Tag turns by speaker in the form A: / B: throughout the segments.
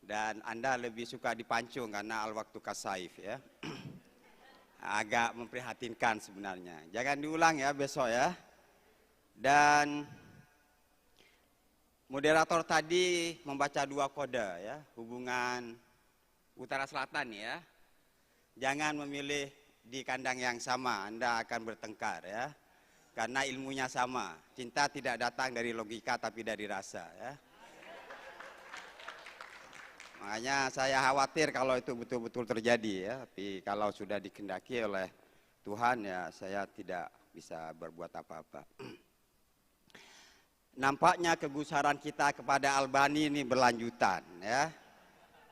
A: dan Anda lebih suka dipancung karena al-waktu kasaif ya. Agak memprihatinkan sebenarnya. Jangan diulang ya besok ya. Dan moderator tadi membaca 2 kode ya, hubungan utara selatan ya. Jangan memilih di kandang yang sama, Anda akan bertengkar ya. Karena ilmunya sama. Cinta tidak datang dari logika tapi dari rasa ya. Makanya saya khawatir kalau itu betul-betul terjadi ya. Tapi kalau sudah dikehendaki oleh Tuhan ya saya tidak bisa berbuat apa-apa. Nampaknya kegusaran kita kepada Albani ini berlanjutan ya.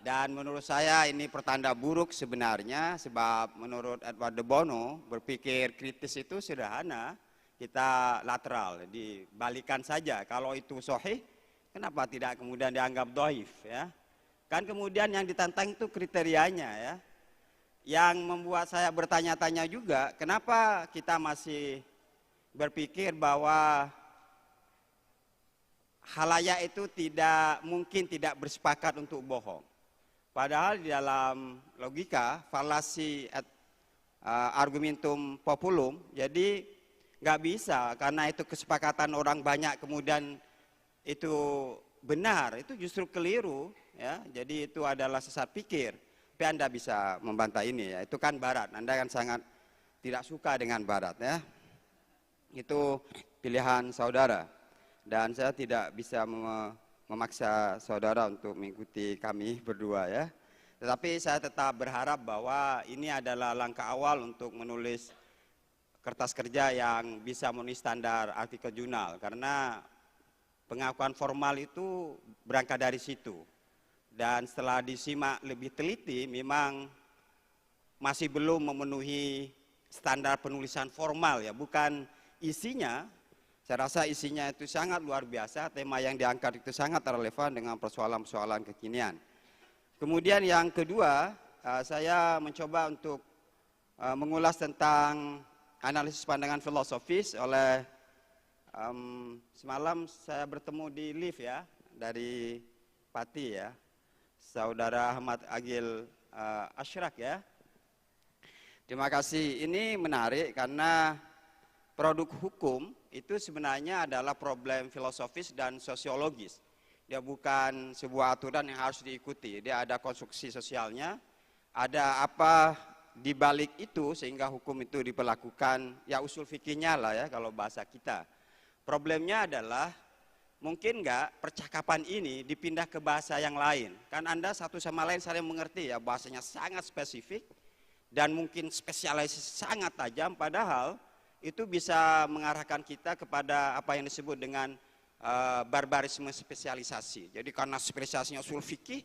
A: Dan menurut saya ini pertanda buruk sebenarnya. Sebab menurut Edward de Bono berpikir kritis itu sederhana. Kita lateral, dibalikan saja. Kalau itu sahih, kenapa tidak kemudian dianggap dhaif ya. Kan kemudian yang ditantang itu kriterianya ya. Yang membuat saya bertanya-tanya juga, kenapa kita masih berpikir bahwa khalayak itu mungkin tidak bersepakat untuk bohong. Padahal di dalam logika, falasi argumentum populum, jadi nggak bisa karena itu kesepakatan orang banyak kemudian itu benar, itu justru keliru ya. Jadi itu adalah sesat pikir. Tapi Anda bisa membantah ini ya. Itu kan barat. Anda kan sangat tidak suka dengan barat ya. Itu pilihan saudara. Dan saya tidak bisa memaksa saudara untuk mengikuti kami berdua ya. Tetapi saya tetap berharap bahwa ini adalah langkah awal untuk menulis kertas kerja yang bisa memenuhi standar artikel jurnal. Karena pengakuan formal itu berangkat dari situ. Dan setelah disimak lebih teliti memang masih belum memenuhi standar penulisan formal ya. Bukan isinya, saya rasa isinya itu sangat luar biasa. Tema yang diangkat itu sangat relevan dengan persoalan-persoalan kekinian. Kemudian yang kedua, saya mencoba untuk mengulas tentang analisis pandangan filosofis oleh semalam saya bertemu di lift ya dari Pati ya, saudara Ahmad Agil Ashraq ya. Terima kasih. Ini menarik karena produk hukum itu sebenarnya adalah problem filosofis dan sosiologis. Dia bukan sebuah aturan yang harus diikuti. Dia ada konstruksi sosialnya, ada apa di balik itu sehingga hukum itu diperlakukan, ya usul fikihnya lah ya kalau bahasa kita. Problemnya adalah mungkin nggak percakapan ini dipindah ke bahasa yang lain. Kan Anda satu sama lain saling mengerti ya, bahasanya sangat spesifik dan mungkin spesialisasi sangat tajam, padahal itu bisa mengarahkan kita kepada apa yang disebut dengan barbarisme spesialisasi. Jadi karena spesialisasinya usul fikih,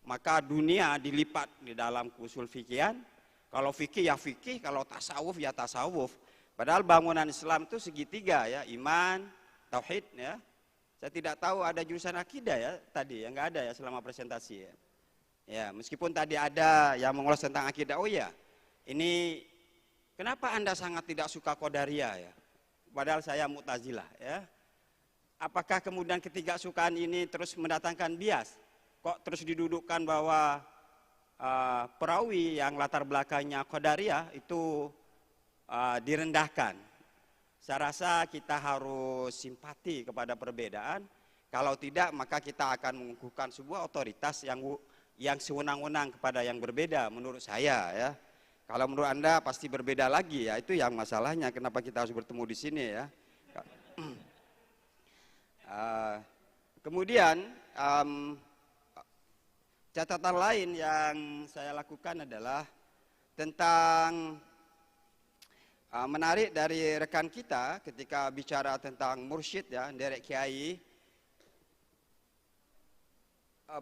A: maka dunia dilipat di dalam usul fikihan. Kalau fikih ya fikih, kalau tasawuf ya tasawuf. Padahal bangunan Islam itu segitiga ya, iman, tauhid ya. Saya tidak tahu ada jurusan akidah ya tadi, ya nggak ada ya selama presentasi ya. Ya, meskipun tadi ada yang mengulas tentang akidah. Oh ya, ini kenapa Anda sangat tidak suka Qadariyah ya? Padahal saya Mu'tazilah ya. Apakah kemudian ketidaksukaan ini terus mendatangkan bias? Kok terus didudukkan bahwa perawi yang latar belakangnya Qadariyah itu direndahkan? Saya rasa kita harus simpati kepada perbedaan. Kalau tidak maka kita akan mengukuhkan sebuah otoritas yang sewenang-wenang kepada yang berbeda menurut saya ya. Kalau menurut Anda pasti berbeda lagi ya, itu yang masalahnya. Kenapa kita harus bertemu di sini ya? Kemudian catatan lain yang saya lakukan adalah tentang menarik dari rekan kita ketika bicara tentang mursyid ya, derek kiai.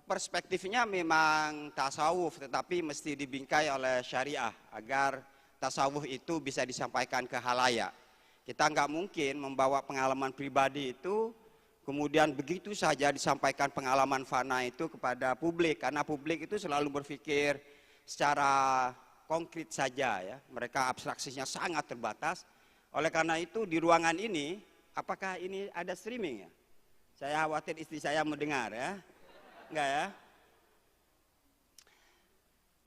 A: Perspektifnya memang tasawuf, tetapi mesti dibingkai oleh syariah agar tasawuf itu bisa disampaikan ke khalayak. Kita nggak mungkin membawa pengalaman pribadi itu kemudian begitu saja disampaikan pengalaman fana itu kepada publik, karena publik itu selalu berpikir secara konkret saja ya. Mereka abstraksinya sangat terbatas. Oleh karena itu di ruangan ini, apakah ini ada streaming ya? Saya khawatir istri saya mendengar ya. Enggak ya?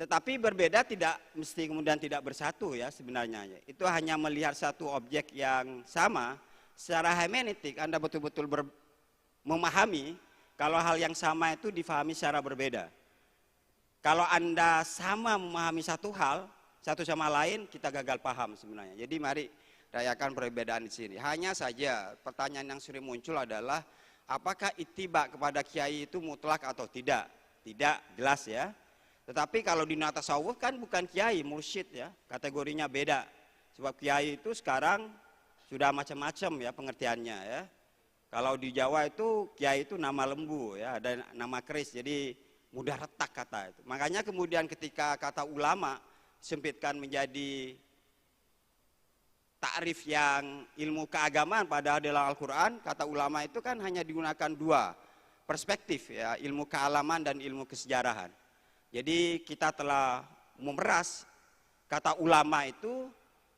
A: Tetapi berbeda tidak mesti kemudian tidak bersatu ya sebenarnya. Itu hanya melihat satu objek yang sama. Secara hermeneutik Anda betul-betul memahami kalau hal yang sama itu difahami secara berbeda. Kalau Anda sama memahami satu hal, satu sama lain, kita gagal paham sebenarnya. Jadi mari rayakan perbedaan di sini. Hanya saja pertanyaan yang sering muncul adalah apakah ittiba kepada kiai itu mutlak atau tidak? Tidak, jelas ya. Tetapi kalau di tasawuf kan bukan kiai, mursyid ya, kategorinya beda. Sebab kiai itu sekarang sudah macam-macam ya pengertiannya ya. Kalau di Jawa itu kiai itu nama lembu ya, ada nama keris, jadi mudah retak kata itu. Makanya kemudian ketika kata ulama sempitkan menjadi takrif yang ilmu keagamaan padahal dalam Al-Quran, kata ulama itu kan hanya digunakan dua perspektif ya, ilmu kealaman dan ilmu kesejarahan. Jadi kita telah memeras kata ulama itu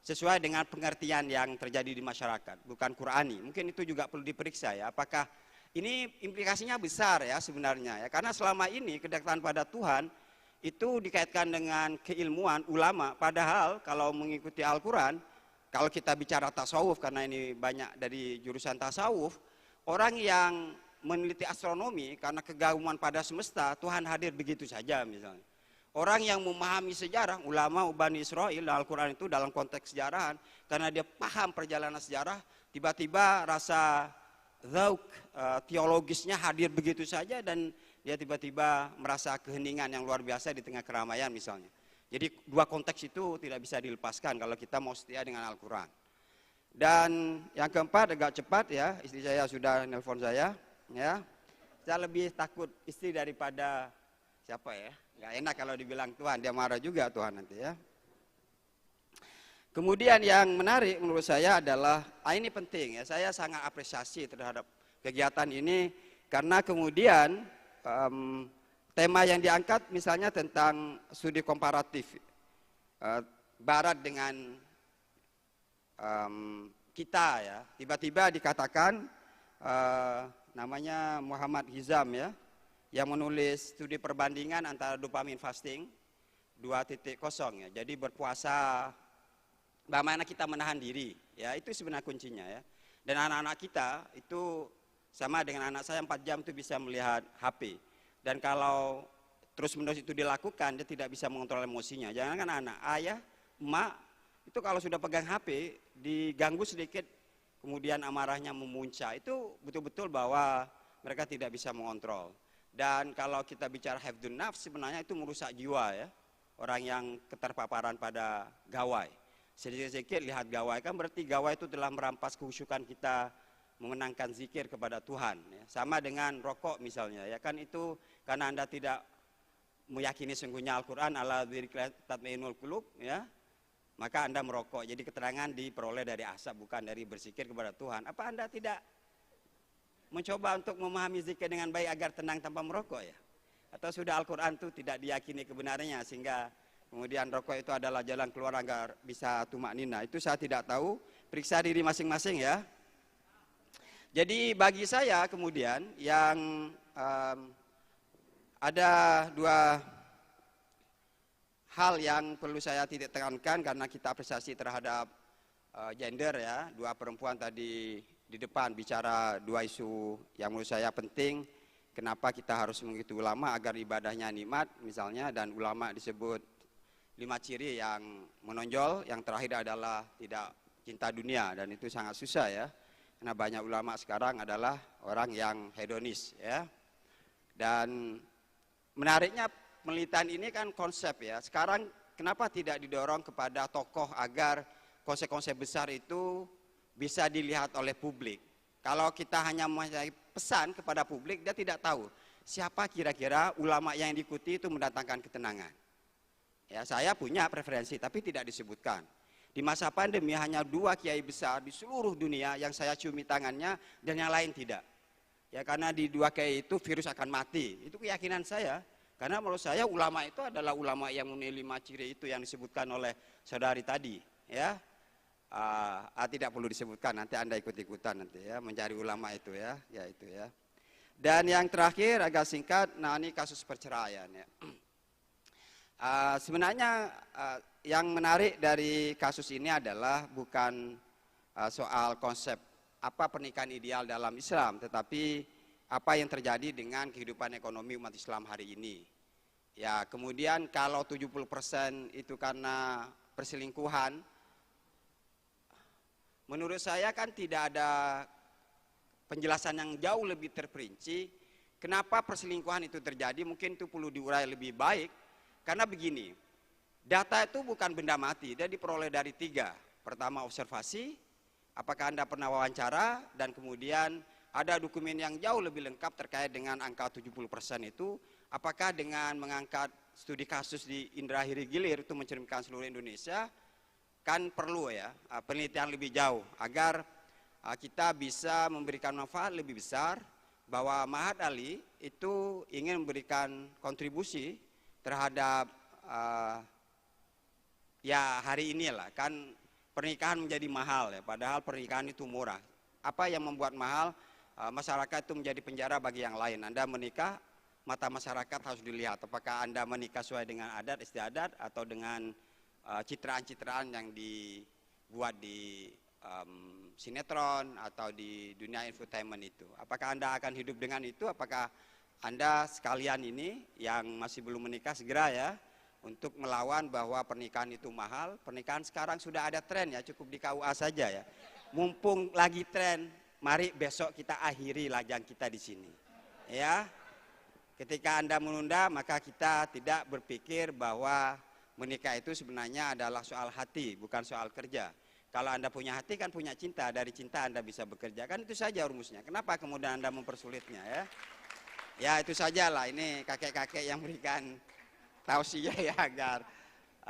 A: sesuai dengan pengertian yang terjadi di masyarakat, bukan Qurani. Mungkin itu juga perlu diperiksa ya, apakah ini implikasinya besar ya sebenarnya ya, karena selama ini kedekatan pada Tuhan itu dikaitkan dengan keilmuan ulama, padahal kalau mengikuti Al-Quran, kalau kita bicara tasawuf, karena ini banyak dari jurusan tasawuf, orang yang meneliti astronomi karena kegaguman pada semesta, Tuhan hadir begitu saja misalnya. Orang yang memahami sejarah, ulama Bani Israel Al-Quran itu dalam konteks sejarahan, karena dia paham perjalanan sejarah, tiba-tiba rasa zauk teologisnya hadir begitu saja dan dia tiba-tiba merasa keheningan yang luar biasa di tengah keramaian misalnya. Jadi dua konteks itu tidak bisa dilepaskan kalau kita mau setia dengan Al-Quran. Dan yang keempat agak cepat ya, istri saya sudah nelpon saya ya. Saya lebih takut istri daripada siapa ya. Nggak enak kalau dibilang Tuhan, dia marah juga Tuhan nanti ya. Kemudian yang menarik menurut saya adalah, ini penting ya, saya sangat apresiasi terhadap kegiatan ini karena kemudian tema yang diangkat misalnya tentang studi komparatif Barat dengan kita ya, tiba-tiba dikatakan namanya Muhammad Hizam ya, yang menulis studi perbandingan antara dopamin fasting 2.0 ya, jadi berpuasa bagaimana kita menahan diri ya, itu sebenarnya kuncinya ya. Dan anak-anak kita itu sama dengan anak saya 4 jam itu bisa melihat HP. Dan kalau terus-menerus itu dilakukan, dia tidak bisa mengontrol emosinya. Jangan kan anak, ayah, emak, itu kalau sudah pegang HP, diganggu sedikit, kemudian amarahnya memuncak. Itu betul-betul bahwa mereka tidak bisa mengontrol. Dan kalau kita bicara hifdzun nafs, sebenarnya itu merusak jiwa ya. Orang yang keterpaparan pada gawai. Sedikit-sedikit lihat gawai, kan berarti gawai itu telah merampas kehusyukan kita mengenangkan zikir kepada Tuhan ya. Sama dengan rokok misalnya ya, kan itu karena Anda tidak meyakini sungguhnya Al-Quran ala dzikri tatma'innul qulub ya, maka Anda merokok. Jadi keterangan diperoleh dari asap, bukan dari berzikir kepada Tuhan. Apa Anda tidak mencoba untuk memahami zikir dengan baik agar tenang tanpa merokok ya? Atau sudah Al-Quran itu tidak diyakini kebenarannya sehingga kemudian rokok itu adalah jalan keluar agar bisa tumak nina? Itu saya tidak tahu, periksa diri masing-masing ya. Jadi bagi saya kemudian yang ada dua hal yang perlu saya titik tekankan karena kita apresiasi terhadap gender ya. Dua perempuan tadi di depan bicara dua isu yang menurut saya penting. Kenapa kita harus mengikuti ulama agar ibadahnya nikmat misalnya, dan ulama disebut 5 ciri yang menonjol. Yang terakhir adalah tidak cinta dunia, dan itu sangat susah ya. Karena banyak ulama sekarang adalah orang yang hedonis ya. Dan menariknya penelitian ini kan konsep ya. Sekarang kenapa tidak didorong kepada tokoh agar konsep-konsep besar itu bisa dilihat oleh publik. Kalau kita hanya mempunyai pesan kepada publik, dia tidak tahu siapa kira-kira ulama yang diikuti itu mendatangkan ketenangan. Ya, saya punya preferensi tapi tidak disebutkan. Di masa pandemi hanya 2 kiai besar di seluruh dunia yang saya ciumi tangannya dan yang lain tidak. Ya, karena di 2 kiai itu virus akan mati. Itu keyakinan saya. Karena menurut saya ulama itu adalah ulama yang memiliki 5 ciri itu yang disebutkan oleh saudari tadi. Ya, tidak perlu disebutkan, nanti Anda ikut-ikutan nanti ya mencari ulama itu ya, ya itu ya. Dan yang terakhir agak singkat, nah ini kasus perceraian ya. Sebenarnya yang menarik dari kasus ini adalah bukan soal konsep apa pernikahan ideal dalam Islam, tetapi apa yang terjadi dengan kehidupan ekonomi umat Islam hari ini. Ya, kemudian kalau 70% itu karena perselingkuhan, menurut saya kan tidak ada penjelasan yang jauh lebih terperinci kenapa perselingkuhan itu terjadi. Mungkin itu perlu diurai lebih baik, karena begini, data itu bukan benda mati, dia diperoleh dari 3. Pertama, observasi, apakah Anda pernah wawancara, dan kemudian ada dokumen yang jauh lebih lengkap terkait dengan angka 70% itu, apakah dengan mengangkat studi kasus di Indrahiri Gilir itu mencerminkan seluruh Indonesia, kan perlu ya penelitian lebih jauh agar kita bisa memberikan manfaat lebih besar, bahwa Mahat Ali itu ingin memberikan kontribusi terhadap ya hari inilah kan pernikahan menjadi mahal ya, padahal pernikahan itu murah. Apa yang membuat mahal? Masyarakat itu menjadi penjara bagi yang lain. Anda menikah, mata masyarakat harus dilihat apakah Anda menikah sesuai dengan adat istiadat atau dengan citraan-citraan yang dibuat di sinetron atau di dunia infotainment itu. Apakah Anda akan hidup dengan itu? Apakah Anda sekalian ini yang masih belum menikah segera ya untuk melawan bahwa pernikahan itu mahal. Pernikahan sekarang sudah ada tren ya, cukup di KUA saja ya. Mumpung lagi tren, mari besok kita akhiri lajang kita di sini. Ya. Ketika Anda menunda, maka kita tidak berpikir bahwa menikah itu sebenarnya adalah soal hati, bukan soal kerja. Kalau Anda punya hati kan punya cinta, dari cinta Anda bisa bekerja, kan itu saja rumusnya. Kenapa kemudian Anda mempersulitnya ya? Ya itu sajalah, ini kakek-kakek yang berikan tausiah ya agar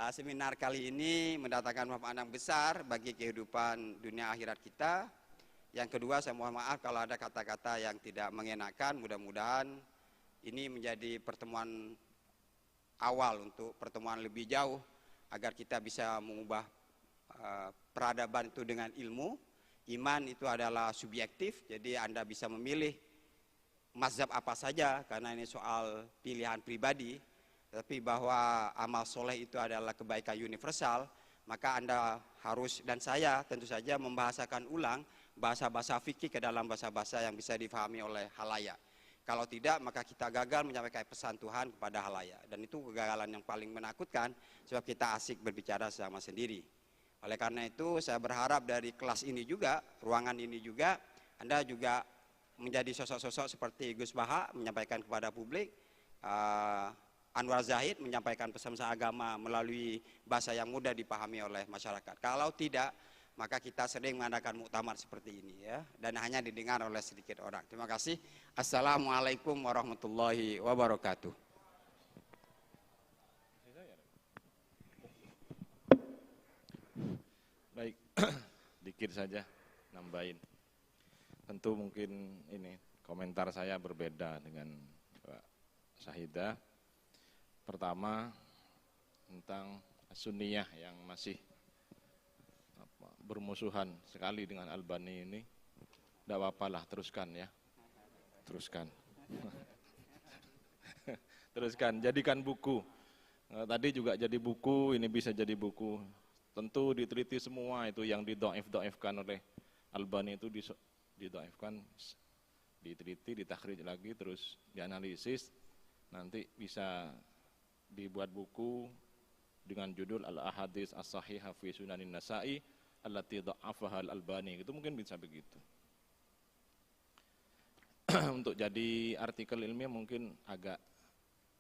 A: seminar kali ini mendatangkan manfaat yang besar bagi kehidupan dunia akhirat kita. Yang kedua, saya mohon maaf kalau ada kata-kata yang tidak mengenakan. Mudah-mudahan ini menjadi pertemuan awal untuk pertemuan lebih jauh agar kita bisa mengubah peradaban itu dengan ilmu. Iman itu adalah subjektif, jadi Anda bisa memilih mazhab apa saja karena ini soal pilihan pribadi. Tapi bahwa amal soleh itu adalah kebaikan universal, maka Anda harus dan saya tentu saja membahasakan ulang bahasa-bahasa fikih ke dalam bahasa-bahasa yang bisa difahami oleh halayak. Kalau tidak, maka kita gagal menyampaikan pesan Tuhan kepada halayak. Dan itu kegagalan yang paling menakutkan, sebab kita asik berbicara sama sendiri. Oleh karena itu, saya berharap dari kelas ini juga, ruangan ini juga, Anda juga menjadi sosok-sosok seperti Gus Baha menyampaikan kepada publik, Anwar Zahid menyampaikan pesan-pesan agama melalui bahasa yang mudah dipahami oleh masyarakat. Kalau tidak, maka kita sering mengadakan muktamar seperti ini ya, dan hanya didengar oleh sedikit orang. Terima kasih. Assalamualaikum warahmatullahi wabarakatuh.
B: Baik, dikit saja nambahin. Tentu mungkin ini komentar saya berbeda dengan Pak Syahidah. Pertama tentang Sunniyah yang masih bermusuhan sekali dengan Albani ini. Tidak apa-apa lah, teruskan ya. Teruskan. Teruskan, jadikan buku. Tadi juga jadi buku, ini bisa jadi buku. Tentu diteliti semua itu yang didoif-doifkan oleh Albani itu didoifkan, diteliti, ditakhrij lagi, terus dianalisis. Nanti bisa dibuat buku dengan judul Al-Ahadits As-Sahihah fi Sunanin Nasa'i allati dha'afaha Al-Albani. Itu mungkin bisa begitu. Untuk jadi artikel ilmiah mungkin agak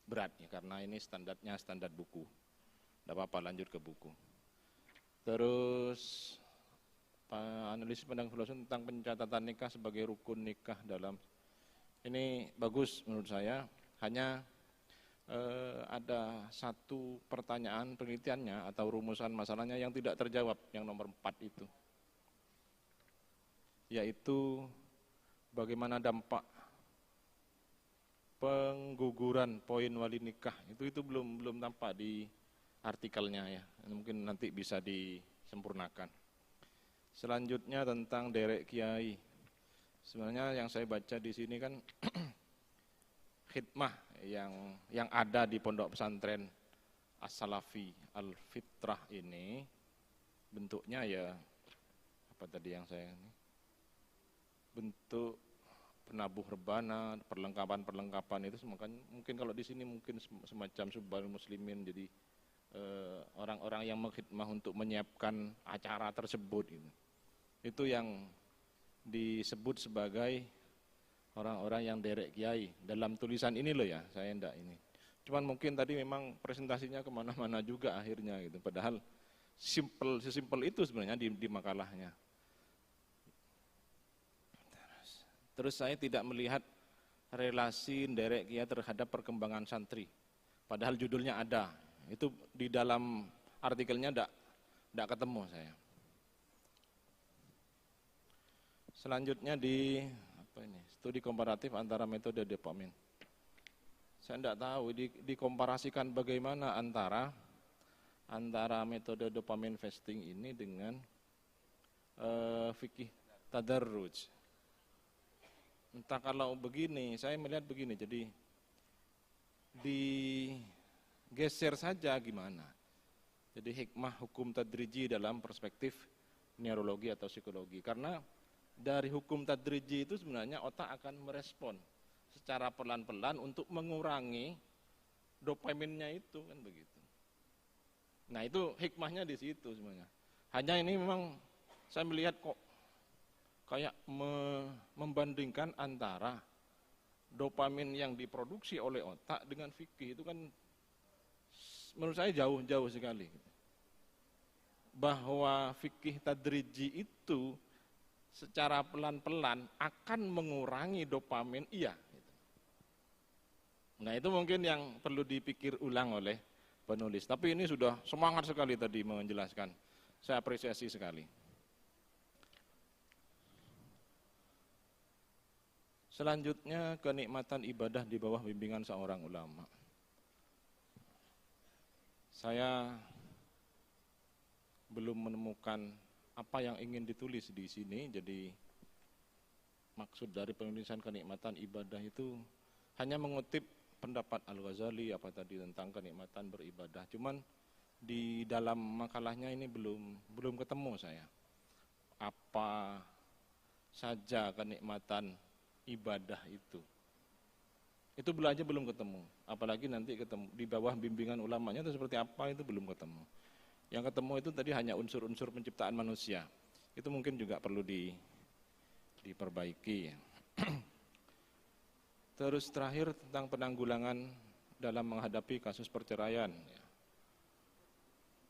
B: berat ya, karena ini standarnya standar buku. Tidak apa-apa, lanjut ke buku. Terus analisis pandang filosofi tentang pencatatan nikah sebagai rukun nikah dalam ini bagus menurut saya. Hanya ada satu pertanyaan penelitiannya atau rumusan masalahnya yang tidak terjawab, yang nomor 4 itu, yaitu bagaimana dampak pengguguran poin wali nikah. Itu belum tampak di artikelnya ya, mungkin nanti bisa disempurnakan. Selanjutnya tentang derek kiai. Sebenarnya yang saya baca di sini kan khidmah yang ada di pondok pesantren as-salafi al-fitrah ini bentuknya ya apa tadi yang saya ini, bentuk penabuh rebana, perlengkapan itu mungkin kalau di sini mungkin semacam subal muslimin, jadi orang-orang yang mengkhidmah untuk menyiapkan acara tersebut gitu. Itu yang disebut sebagai orang-orang yang derek kiai dalam tulisan ini loh ya, saya enggak ini. Cuman mungkin tadi memang presentasinya kemana-mana juga akhirnya gitu, padahal sesimpel itu sebenarnya di makalahnya. Terus saya tidak melihat relasi derek kiai terhadap perkembangan santri, padahal judulnya ada. Itu di dalam artikelnya enggak ketemu saya. Selanjutnya di apa ini? Studi komparatif antara metode dopamin. Saya enggak tahu dikomparasikan bagaimana antara metode dopamin fasting ini dengan fikih tadarruj. Entah kalau begini, saya melihat begini, jadi digeser saja gimana. Jadi hikmah hukum tadriji dalam perspektif neurologi atau psikologi. Karena dari hukum tadriji itu sebenarnya otak akan merespon secara pelan-pelan untuk mengurangi dopaminnya itu, kan begitu. Nah itu hikmahnya di situ sebenarnya. Hanya ini memang saya melihat kok kayak membandingkan antara dopamin yang diproduksi oleh otak dengan fikih itu kan menurut saya jauh sekali. Bahwa fikih tadriji itu secara pelan-pelan akan mengurangi dopamin, iya. Nah itu mungkin yang perlu dipikir ulang oleh penulis. Tapi ini sudah semangat sekali tadi menjelaskan. Saya apresiasi sekali. Selanjutnya kenikmatan ibadah di bawah bimbingan seorang ulama. Saya belum menemukan apa yang ingin ditulis di sini, jadi maksud dari penulisan kenikmatan ibadah itu hanya mengutip pendapat Al-Ghazali apa tadi tentang kenikmatan beribadah. Cuman di dalam makalahnya ini belum ketemu saya. Apa saja kenikmatan ibadah itu belajar belum ketemu, apalagi nanti ketemu di bawah bimbingan ulamanya itu seperti apa, itu belum ketemu. Yang ketemu itu tadi hanya unsur-unsur penciptaan manusia, itu mungkin juga perlu diperbaiki ya. Terus terakhir tentang penanggulangan dalam menghadapi kasus perceraian ya.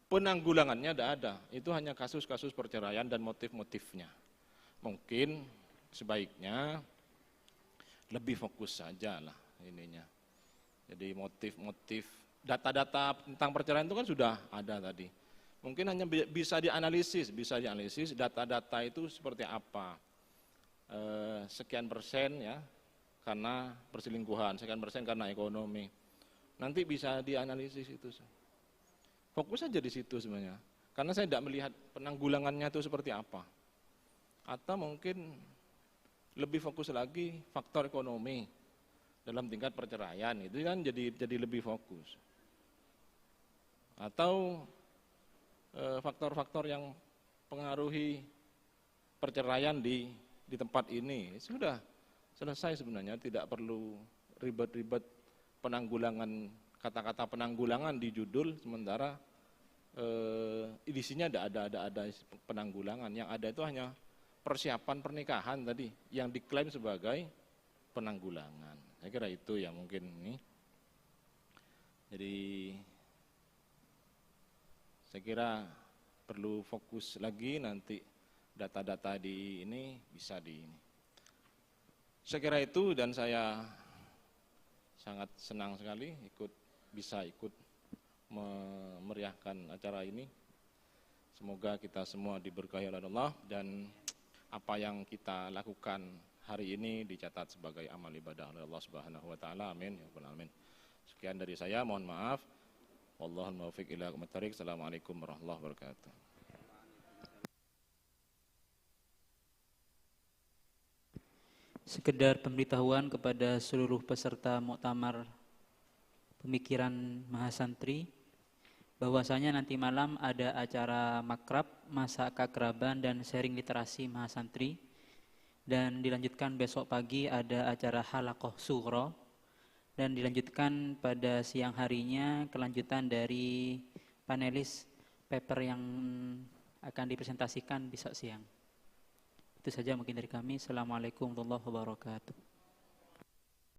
B: Penanggulangannya tidak ada, itu hanya kasus-kasus perceraian dan motif-motifnya. Mungkin sebaiknya lebih fokus saja lah ininya. Jadi motif-motif, data-data tentang perceraian itu kan sudah ada tadi. Mungkin hanya bisa dianalisis data-data itu seperti apa. Sekian persen ya karena perselingkuhan, sekian persen karena ekonomi. Nanti bisa dianalisis itu. Fokus saja di situ sebenarnya. Karena saya tidak melihat penanggulangannya itu seperti apa. Atau mungkin lebih fokus lagi faktor ekonomi dalam tingkat perceraian, itu kan jadi lebih fokus. Atau faktor-faktor yang pengaruhi perceraian di tempat ini sudah selesai sebenarnya, tidak perlu ribet-ribet penanggulangan, kata-kata penanggulangan di judul, sementara isinya tidak ada penanggulangan. Yang ada itu hanya persiapan pernikahan tadi yang diklaim sebagai penanggulangan. Saya kira itu ya mungkin ini. Jadi saya kira perlu fokus lagi nanti data-data di ini bisa di ini. Saya kira itu, dan saya sangat senang sekali bisa ikut memeriahkan acara ini. Semoga kita semua diberkahi oleh Allah dan apa yang kita lakukan hari ini dicatat sebagai amal ibadah oleh Allah Subhanahu wa taala. Amin ya rabbal alamin. Sekian dari saya, mohon maaf. Wallahul muwaffiq ila aqwamit thoriq. Assalamualaikum warahmatullahi wabarakatuh.
C: Sekedar pemberitahuan kepada seluruh peserta muktamar pemikiran Mahasantri, bahwasanya nanti malam ada acara makrab, masa keakraban dan sharing literasi mahasantri, dan dilanjutkan besok pagi ada acara halaqah sughra, dan dilanjutkan pada siang harinya kelanjutan dari panelis paper yang akan dipresentasikan besok siang. Itu saja mungkin dari kami. Assalamualaikum warahmatullahi wabarakatuh.